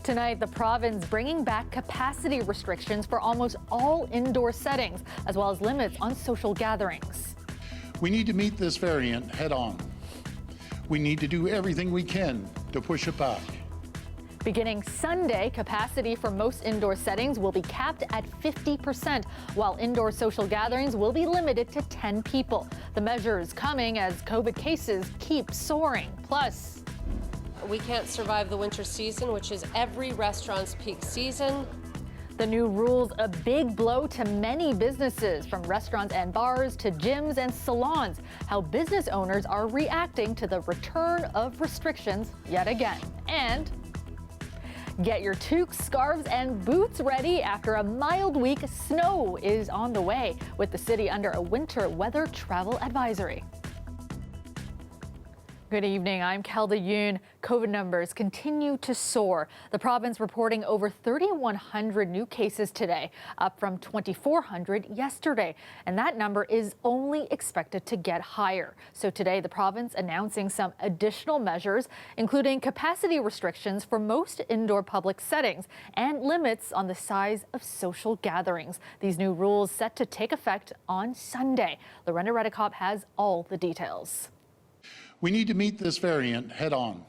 Tonight, the province bringing back capacity restrictions for almost all indoor settings, as well as limits on social gatherings. We need to meet this variant head on. We need to do everything we can to push it back. Beginning Sunday, capacity for most indoor settings will be capped at 50%, while indoor social gatherings will be limited to 10 people. The measure is coming as COVID cases keep soaring. Plus, we can't survive the winter season, which is every restaurant's peak season. the new rules a big blow to many businesses, from restaurants and bars to gyms and salons. How business owners are reacting to the return of restrictions yet again. And get your toques, scarves, and boots ready. After a mild week, snow is on the way, with the city under a winter weather travel advisory. Good evening, I'm Kelda Yoon. COVID numbers continue to soar. The province reporting over 3,100 new cases today, up from 2,400 yesterday. And that number is only expected to get higher. So today, the province announcing some additional measures, including capacity restrictions for most indoor public settings and limits on the size of social gatherings. These new rules set to take effect on Sunday. Lorena Redekop has all the details. We need to meet this variant head on.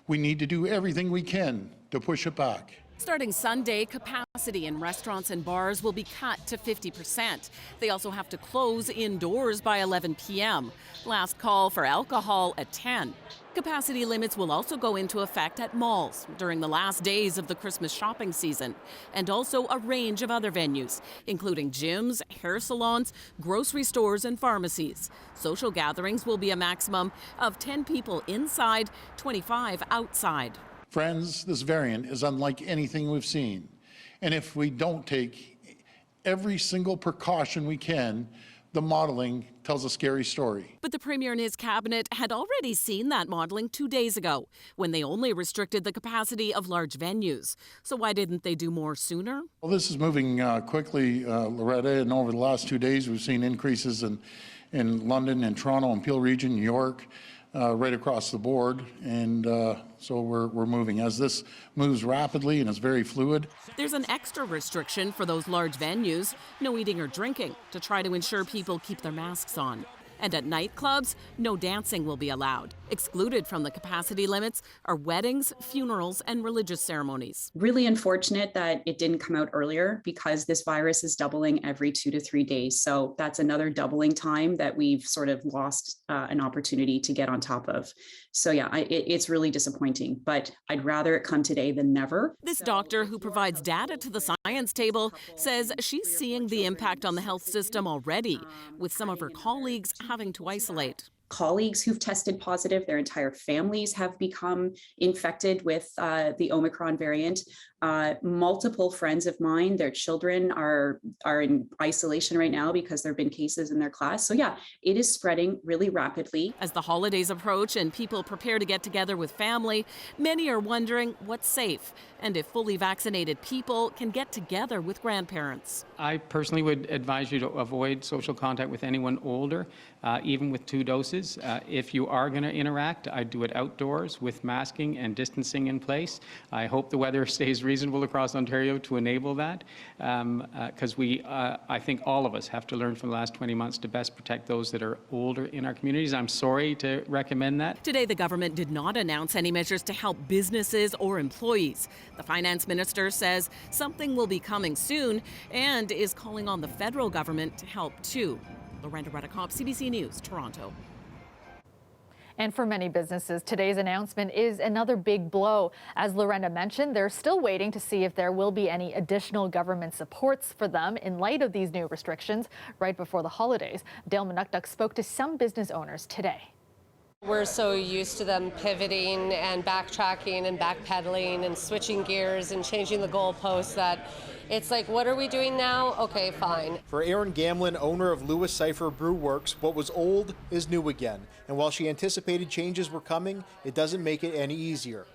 We need to do everything we can to push it back. Starting Sunday, capacity in restaurants and bars will be cut to 50%. They also have to close indoors by 11 p.m. Last call for alcohol at 10. Capacity limits will also go into effect at malls during the last days of the Christmas shopping season, and also a range of other venues, including gyms, hair salons, grocery stores, and pharmacies. Social gatherings will be a maximum of 10 people inside, 25 outside. Friends, this variant is unlike anything we've seen. And if we don't take every single precaution we can, the modeling tells a scary story. But the Premier and his cabinet had already seen that modeling 2 days ago, when they only restricted the capacity of large venues. So why didn't they do more sooner? Well, this is moving quickly, Loretta, and over the last 2 days we've seen increases in London and Toronto and Peel region, New York, right across the board, and so we're moving. As this moves rapidly and is very fluid. There's an extra restriction for those large venues, no eating or drinking, to try to ensure people keep their masks on. And at nightclubs, no dancing will be allowed. Excluded from the capacity limits are weddings, funerals, and religious ceremonies. Really unfortunate that it didn't come out earlier, because this virus is doubling every 2 to 3 days. So that's another doubling time that we've sort of lost an opportunity to get on top of. So yeah, it's really disappointing, but I'd rather it come today than never. This doctor, who provides data to the science table, says she's seeing the impact on the health system already, with some of her colleagues having to isolate. Colleagues who've tested positive, their entire families have become infected with the Omicron variant. Multiple friends of mine, their children are in isolation right now because there have been cases in their class. So yeah, it is spreading really rapidly. As the holidays approach and people prepare to get together with family, many are wondering what's safe and if fully vaccinated people can get together with grandparents. I personally would advise you to avoid social contact with anyone older, even with 2 doses. If you are going to interact, I'd do it outdoors with masking and distancing in place. I hope the weather stays reasonable across Ontario to enable that, because I think all of us have to learn from the last 20 months to best protect those that are older in our communities. I'm sorry to recommend that. Today, the government did not announce any measures to help businesses or employees. The finance minister says something will be coming soon and is calling on the federal government to help too. Lorena Redekop, CBC News, Toronto. And for many businesses, today's announcement is another big blow. As Lorena mentioned, they're still waiting to see if there will be any additional government supports for them in light of these new restrictions right before the holidays. Dale Manukduk spoke to some business owners today. We're so used to them pivoting and backtracking and backpedaling and switching gears and changing the goalposts that it's like, what are we doing now? Okay, fine. For Erin Gamlin, owner of Lewis Cipher Brew Works, what was old is new again. And while she anticipated changes were coming, it doesn't make it any easier.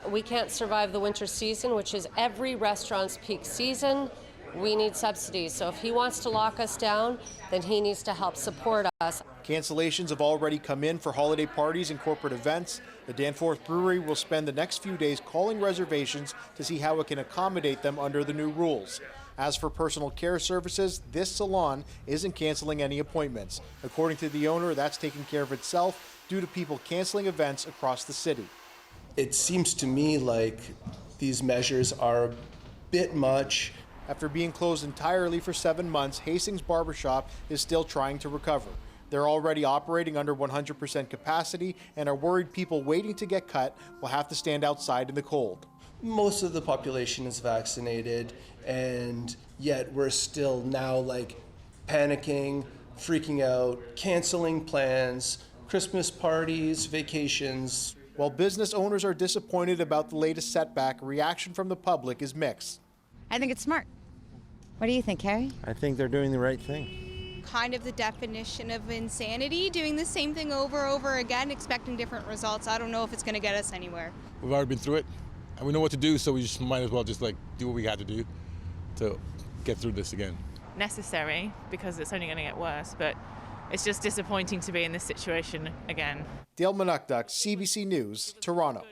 We can't survive the winter season, which is every restaurant's peak season. We need subsidies. So if he wants to lock us down, then he needs to help support us. Cancellations have already come in for holiday parties and corporate events. The Danforth Brewery will spend the next few days calling reservations to see how it can accommodate them under the new rules. As for personal care services, this salon isn't canceling any appointments. According to the owner, that's taking care of itself due to people canceling events across the city. It seems to me like these measures are a bit much. After being closed entirely for 7 months, Hastings Barbershop is still trying to recover. They're already operating under 100% capacity and are worried people waiting to get cut will have to stand outside in the cold. Most of the population is vaccinated, and yet we're still now panicking, freaking out, canceling plans, Christmas parties, vacations. While business owners are disappointed about the latest setback, reaction from the public is mixed. I think it's smart. What do you think, Carrie? I think they're doing the right thing. Kind of the definition of insanity, doing the same thing over and over again, expecting different results. I don't know if it's going to get us anywhere. We've already been through it, and we know what to do, so we just might as well do what we got to do to get through this again. Necessary, because it's only going to get worse, but it's just disappointing to be in this situation again. Dale Manukduk, CBC News, Toronto.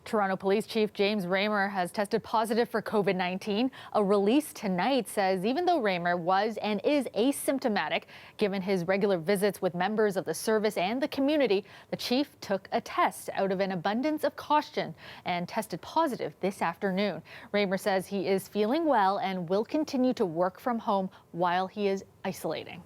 Toronto Police Chief James Raymer has tested positive for COVID-19. A release tonight says even though Raymer was and is asymptomatic, given his regular visits with members of the service and the community, the chief took a test out of an abundance of caution and tested positive this afternoon. Raymer says he is feeling well and will continue to work from home while he is isolating.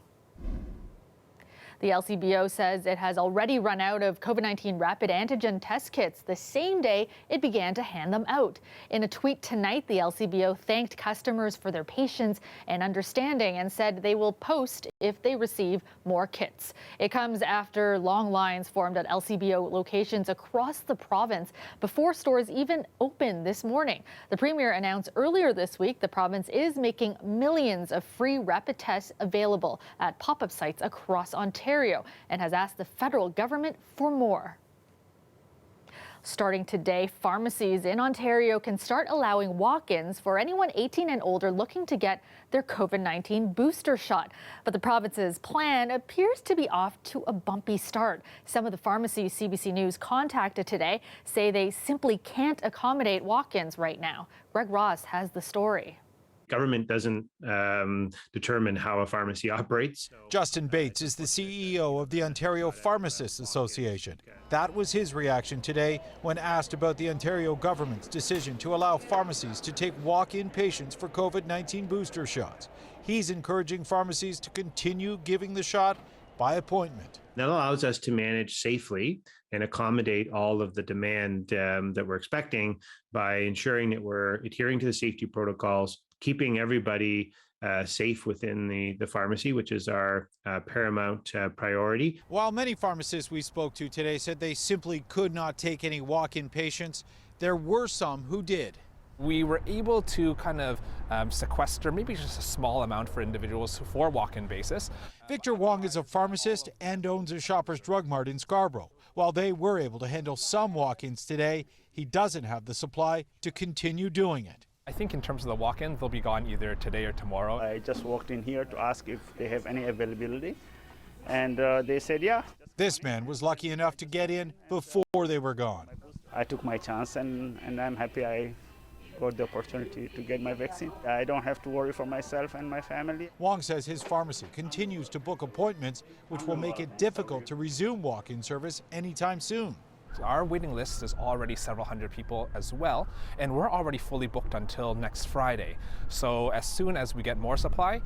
The LCBO says it has already run out of COVID-19 rapid antigen test kits the same day it began to hand them out. In a tweet tonight, the LCBO thanked customers for their patience and understanding and said they will post if they receive more kits. It comes after long lines formed at LCBO locations across the province before stores even opened this morning. The Premier announced earlier this week the province is making millions of free rapid tests available at pop-up sites across Ontario and has asked the federal government for more. Starting today, pharmacies in Ontario can start allowing walk-ins for anyone 18 and older looking to get their COVID-19 booster shot. But the province's plan appears to be off to a bumpy start. Some of the pharmacies CBC News contacted today say they simply can't accommodate walk-ins right now. Greg Ross has the story. Government doesn't determine how a pharmacy operates. Justin Bates is the CEO of the Ontario Pharmacists Association. That was his reaction today when asked about the Ontario government's decision to allow pharmacies to take walk-in patients for COVID-19 booster shots. He's encouraging pharmacies to continue giving the shot by appointment. That allows us to manage safely and accommodate all of the demand that we're expecting by ensuring that we're adhering to the safety protocols, keeping everybody safe within the pharmacy, which is our paramount priority. While many pharmacists we spoke to today said they simply could not take any walk-in patients, there were some who did. We were able to kind of sequester maybe just a small amount for individuals for walk-in basis. Victor Wong is a pharmacist and owns a Shoppers Drug Mart in Scarborough. While they were able to handle some walk-ins today, he doesn't have the supply to continue doing it. I think in terms of the walk-in, they'll be gone either today or tomorrow. I just walked in here to ask if they have any availability, and they said yeah. This man was lucky enough to get in before they were gone. I took my chance, and I'm happy I got the opportunity to get my vaccine. I don't have to worry for myself and my family. Wong says his pharmacy continues to book appointments, which will make it difficult to resume walk-in service anytime soon. Our waiting list is already several hundred people as well, and we're already fully booked until next Friday. So as soon as we get more supply,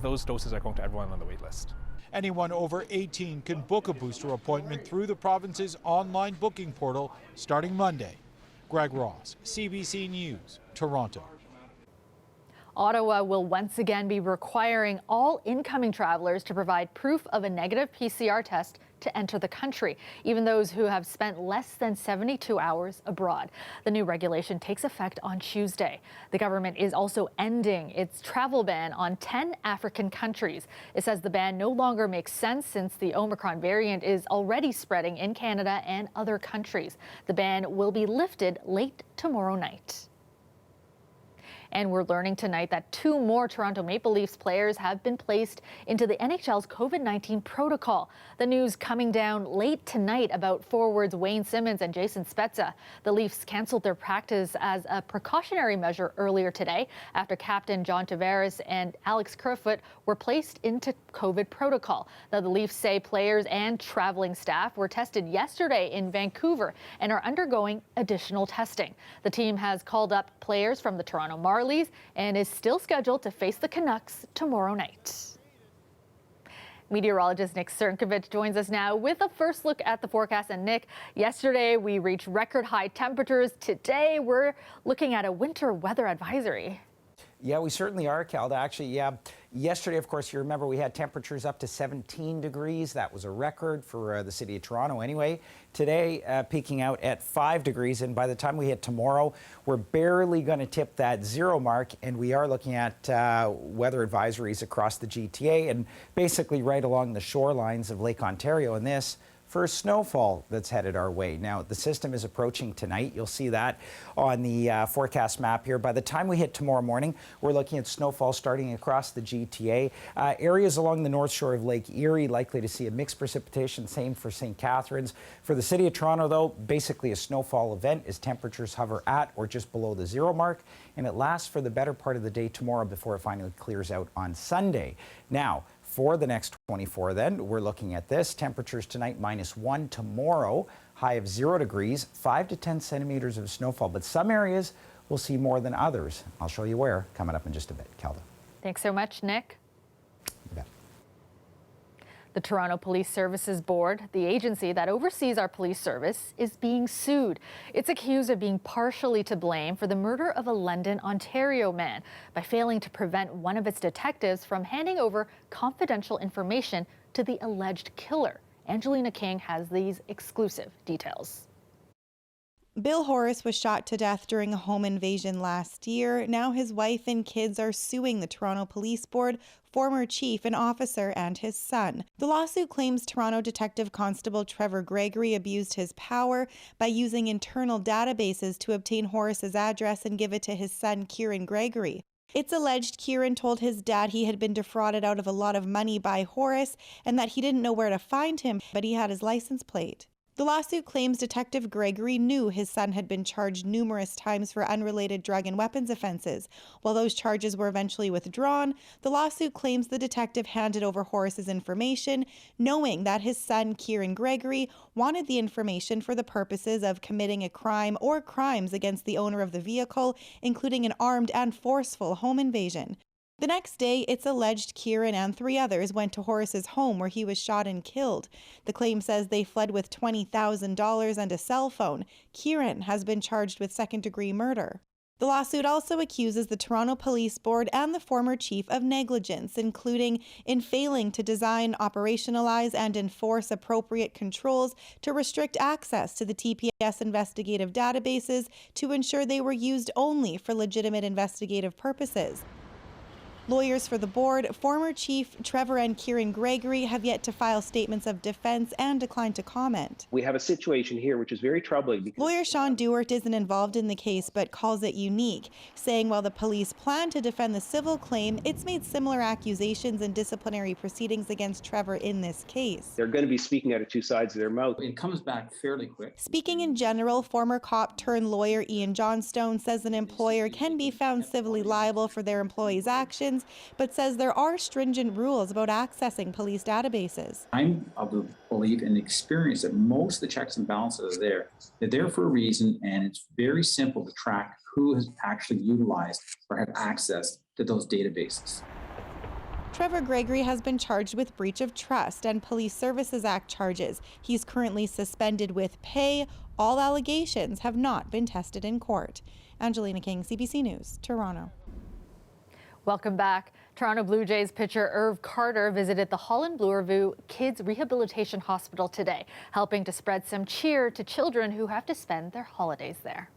those doses are going to everyone on the wait list. Anyone over 18 can book a booster appointment through the province's online booking portal starting Monday. Greg Ross, CBC News, Toronto. Ottawa will once again be requiring all incoming travelers to provide proof of a negative PCR test to enter the country, even those who have spent less than 72 hours abroad. The new regulation takes effect on Tuesday. The government is also ending its travel ban on 10 African countries. It says the ban no longer makes sense since the Omicron variant is already spreading in Canada and other countries. The ban will be lifted late tomorrow night. And we're learning tonight that 2 more Toronto Maple Leafs players have been placed into the NHL's COVID-19 protocol. The news coming down late tonight about forwards Wayne Simmons and Jason Spezza. The Leafs canceled their practice as a precautionary measure earlier today after captain John Tavares and Alex Kerfoot were placed into COVID protocol. Now, the Leafs say players and traveling staff were tested yesterday in Vancouver and are undergoing additional testing. The team has called up players from the Toronto Marlies and is still scheduled to face the Canucks tomorrow night. Meteorologist Nick Cernkovich joins us now with a first look at the forecast. And Nick, yesterday we reached record high temperatures. Today we're looking at a winter weather advisory. Yeah, we certainly are, Calda. Actually, yeah. Yesterday, of course, you remember we had temperatures up to 17 degrees. That was a record for the city of Toronto anyway. Today, peaking out at 5 degrees. And by the time we hit tomorrow, we're barely going to tip that 0 mark. And we are looking at weather advisories across the GTA and basically right along the shorelines of Lake Ontario. And this for snowfall that's headed our way. Now, the system is approaching tonight. You'll see that on the forecast map here. By the time we hit tomorrow morning, we're looking at snowfall starting across the GTA. Areas along the north shore of Lake Erie likely to see a mixed precipitation, same for St. Catharines. For the city of Toronto, though, basically a snowfall event as temperatures hover at or just below the 0 mark, and it lasts for the better part of the day tomorrow before it finally clears out on Sunday. Now, for the next 24 then, we're looking at this. Temperatures tonight -1, tomorrow high of 0 degrees, 5 to 10 centimeters of snowfall. But some areas will see more than others. I'll show you where coming up in just a bit. Calda. Thanks so much, Nick. You bet. The Toronto Police Services Board, the agency that oversees our police service, is being sued. It's accused of being partially to blame for the murder of a London, Ontario man by failing to prevent one of its detectives from handing over confidential information to the alleged killer. Angelina King has these exclusive details. Bill Horace was shot to death during a home invasion last year. Now his wife and kids are suing the Toronto Police Board, former chief and officer, and his son. The lawsuit claims Toronto Detective Constable Trevor Gregory abused his power by using internal databases to obtain Horace's address and give it to his son, Kieran Gregory. It's alleged Kieran told his dad he had been defrauded out of a lot of money by Horace and that he didn't know where to find him, but he had his license plate. The lawsuit claims Detective Gregory knew his son had been charged numerous times for unrelated drug and weapons offenses. While those charges were eventually withdrawn, the lawsuit claims the detective handed over Horace's information, knowing that his son, Kieran Gregory, wanted the information for the purposes of committing a crime or crimes against the owner of the vehicle, including an armed and forceful home invasion. The next day, it's alleged Kieran and 3 others went to Horace's home where he was shot and killed. The claim says they fled with $20,000 and a cell phone. Kieran has been charged with second-degree murder. The lawsuit also accuses the Toronto Police Board and the former chief of negligence, including in failing to design, operationalize, and enforce appropriate controls to restrict access to the TPS investigative databases to ensure they were used only for legitimate investigative purposes. Lawyers for the board, former chief Trevor and Kieran Gregory, have yet to file statements of defense and declined to comment. We have a situation here which is very troubling. Lawyer Sean Dewart isn't involved in the case but calls it unique, saying while the police plan to defend the civil claim, it's made similar accusations and disciplinary proceedings against Trevor in this case. They're going to be speaking out of 2 sides of their mouth. It comes back fairly quick. Speaking in general, former cop turned lawyer Ian Johnstone says an employer can be found civilly liable for their employees' actions, but says there are stringent rules about accessing police databases. I'm of the belief and experience that most of the checks and balances are there. They're there for a reason, and it's very simple to track who has actually utilized or had access to those databases. Trevor Gregory has been charged with breach of trust and Police Services Act charges. He's currently suspended with pay. All allegations have not been tested in court. Angelina King, CBC News, Toronto. Welcome back. Toronto Blue Jays pitcher Irv Carter visited the Holland Bloorview Kids Rehabilitation Hospital today, helping to spread some cheer to children who have to spend their holidays there.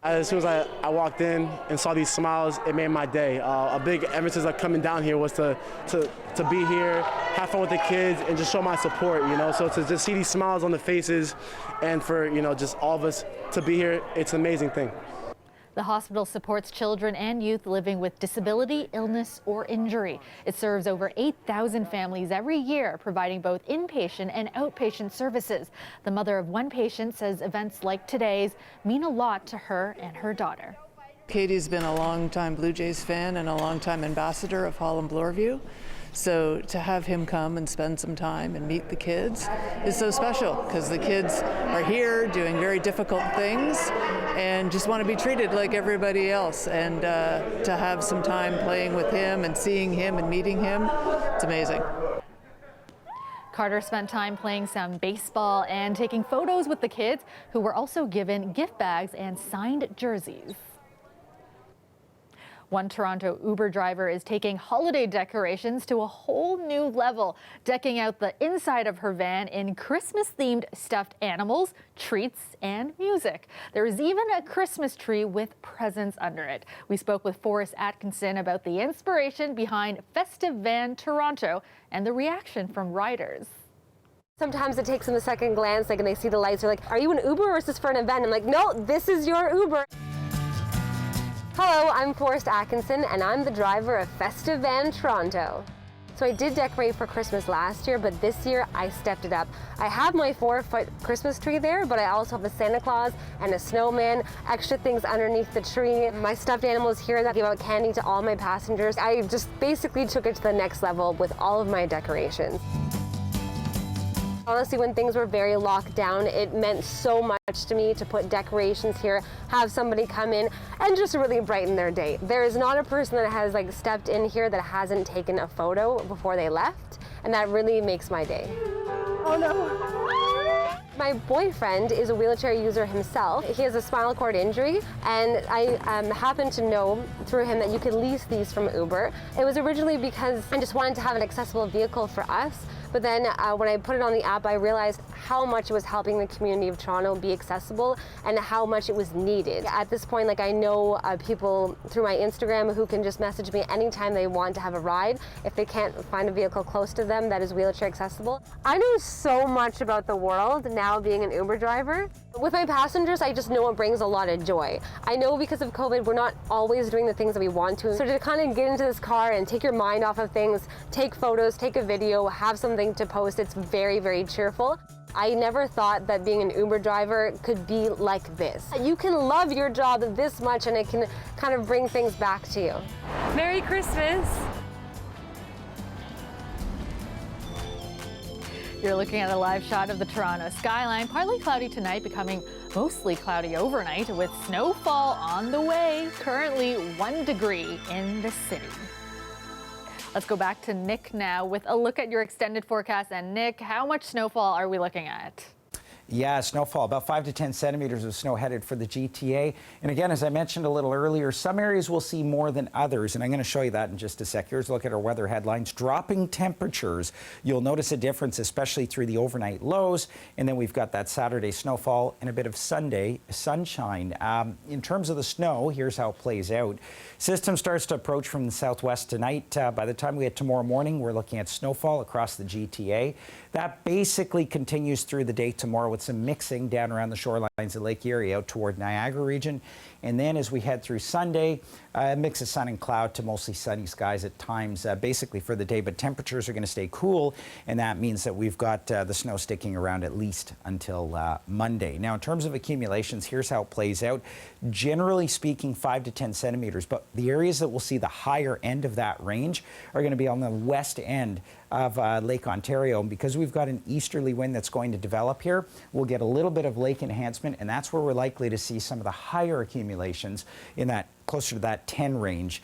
As soon as I walked in and saw these smiles, it made my day. A big emphasis of coming down here was to be here, have fun with the kids, and just show my support, you know. So to just see these smiles on the faces and for, you know, just all of us to be here, it's an amazing thing. The hospital supports children and youth living with disability, illness, or injury. It serves over 8,000 families every year, providing both inpatient and outpatient services. The mother of one patient says events like today's mean a lot to her and her daughter. Katie's been a long-time Blue Jays fan and a long-time ambassador of Holland Bloorview. So to have him come and spend some time and meet the kids is so special, because the kids are here doing very difficult things and just want to be treated like everybody else. And to have some time playing with him and seeing him and meeting him, it's amazing. Carter spent time playing some baseball and taking photos with the kids, who were also given gift bags and signed jerseys. One Toronto Uber driver is taking holiday decorations to a whole new level, decking out the inside of her van in Christmas-themed stuffed animals, treats, and music. There is even a Christmas tree with presents under it. We spoke with Forrest Atkinson about the inspiration behind Festive Van Toronto and the reaction from riders. Sometimes it takes them a second glance, like, and they see the lights, they're like, are you an Uber or is this for an event? I'm like, no, this is your Uber. Hello, I'm Forrest Atkinson, and I'm the driver of Festive Van Toronto. So I did decorate for Christmas last year, but this year I stepped it up. I have my 4-foot Christmas tree there, but I also have a Santa Claus and a snowman, extra things underneath the tree. My stuffed animals here that give out candy to all my passengers. I just basically took it to the next level with all of my decorations. Honestly, when things were very locked down, it meant so much to me to put decorations here, have somebody come in and just really brighten their day. There is not a person that has stepped in here that hasn't taken a photo before they left, and that really makes my day. Oh no. My boyfriend is a wheelchair user himself. He has a spinal cord injury, and I happened to know through him that you could lease these from Uber. It was originally because I just wanted to have an accessible vehicle for us. But then when I put it on the app, I realized how much it was helping the community of Toronto be accessible and how much it was needed. At this point, I know people through my Instagram who can just message me anytime they want to have a ride if they can't find a vehicle close to them that is wheelchair accessible. I know so much about the world now being an Uber driver. With my passengers, I just know it brings a lot of joy. I know because of COVID, we're not always doing the things that we want to. So to kind of get into this car and take your mind off of things, take photos, take a video, have something to post, it's very, very cheerful. I never thought that being an Uber driver could be like this. You can love your job this much and it can kind of bring things back to you. Merry Christmas. You're looking at a live shot of the Toronto skyline. Partly cloudy tonight, becoming mostly cloudy overnight with snowfall on the way. Currently 1 degree in the city. Let's go back to Nick now with a look at your extended forecast. And Nick, how much snowfall are we looking at? Yeah, snowfall, about 5 to 10 centimeters of snow headed for the GTA. And again, as I mentioned a little earlier, some areas will see more than others, and I'm going to show you that in just a sec. Here's a look at our weather headlines. Dropping temperatures. You'll notice a difference, especially through the overnight lows. And then we've got that Saturday snowfall and a bit of Sunday sunshine. In terms of the snow, here's how it plays out. System starts to approach from the southwest tonight. By the time we get tomorrow morning, we're looking at snowfall across the GTA. That basically continues through the day tomorrow with some mixing down around the shorelines of Lake Erie out toward Niagara region. And then as we head through Sunday, a mix of sun and cloud to mostly sunny skies at times, basically for the day. But temperatures are going to stay cool, and that means that we've got the snow sticking around at least until Monday. Now, in terms of accumulations, here's how it plays out. Generally speaking, 5 to 10 centimeters, but the areas that will see the higher end of that range are going to be on the west end of Lake Ontario. And because we've got an easterly wind that's going to develop here, we'll get a little bit of lake enhancement, and that's where we're likely to see some of the higher accumulations in that closer to that 10 range.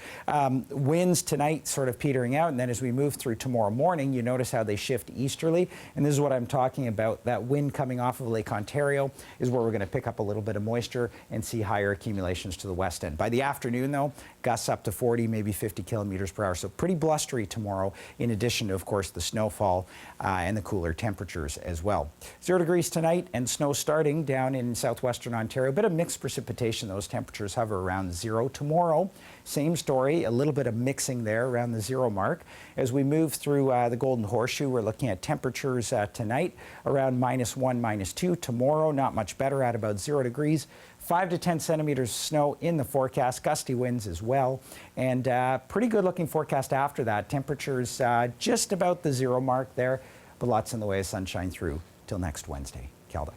Winds tonight sort of petering out, and then as we move through tomorrow morning, you notice how they shift easterly, and this is what I'm talking about. That wind coming off of Lake Ontario is where we're going to pick up a little bit of moisture and see higher accumulations to the west end. By the afternoon, though, gusts up to 40, maybe 50 kilometers per hour, so pretty blustery tomorrow, in addition to, of course, the snowfall and the cooler temperatures as well. 0 degrees tonight and snow starting down in southwestern Ontario. A bit of mixed precipitation. Those temperatures hover around 0 Toronto. Tomorrow, same story, a little bit of mixing there around the 0 mark. As we move through the Golden Horseshoe, we're looking at temperatures tonight around -1, -2. Tomorrow, not much better at about 0 degrees. 5 to 10 centimeters of snow in the forecast, gusty winds as well, and pretty good looking forecast after that. Temperatures just about the 0 mark there, but lots in the way of sunshine through till next Wednesday. Kelda.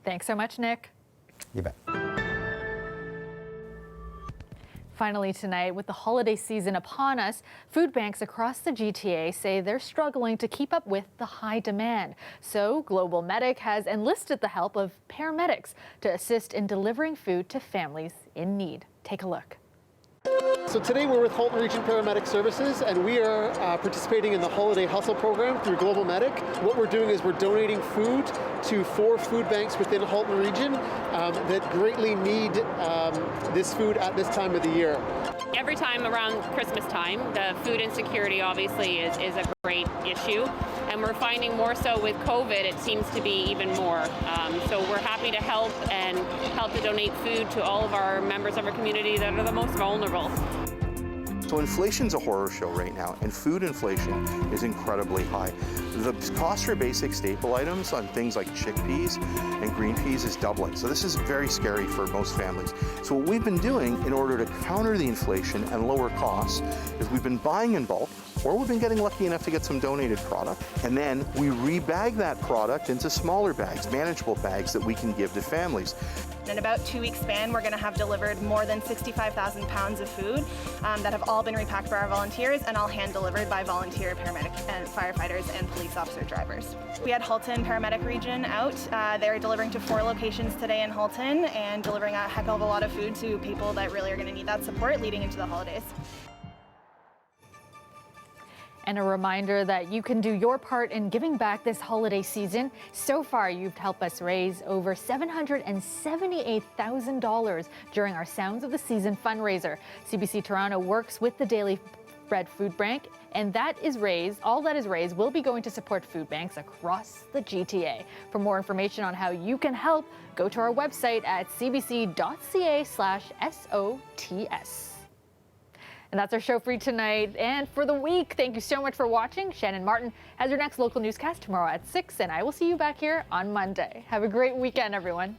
Thanks so much, Nick. You bet. Finally tonight, with the holiday season upon us, food banks across the GTA say they're struggling to keep up with the high demand. So Global Medic has enlisted the help of paramedics to assist in delivering food to families in need. Take a look. So today we're with Halton Region Paramedic Services, and we are participating in the Holiday Hustle program through Global Medic. What we're doing is we're donating food to 4 food banks within Halton Region that greatly need this food at this time of the year. Every time around Christmas time, the food insecurity obviously is a great issue, and we're finding more so with COVID, it seems to be even more. So we're happy to help to donate food to all of our members of our community that are the most vulnerable. So inflation's a horror show right now, and food inflation is incredibly high. The cost for basic staple items on things like chickpeas and green peas is doubling. So this is very scary for most families. So what we've been doing in order to counter the inflation and lower costs is we've been buying in bulk, or we've been getting lucky enough to get some donated product, and then we rebag that product into smaller bags, manageable bags that we can give to families. In about 2 weeks span, we're going to have delivered more than 65,000 pounds of food that have all been repacked by our volunteers and all hand delivered by volunteer paramedic and firefighters and police officer drivers. We had Halton Paramedic Region out. They're delivering to 4 locations today in Halton and delivering a heck of a lot of food to people that really are going to need that support leading into the holidays. And a reminder that you can do your part in giving back this holiday season. So far, you've helped us raise over $778,000 during our Sounds of the Season fundraiser. CBC Toronto works with the Daily Bread Food Bank, and all that is raised will be going to support food banks across the GTA. For more information on how you can help, go to our website at cbc.ca/SOTS. And that's our show for you tonight and for the week. Thank you so much for watching. Shannon Martin has your next local newscast tomorrow at 6, and I will see you back here on Monday. Have a great weekend, everyone.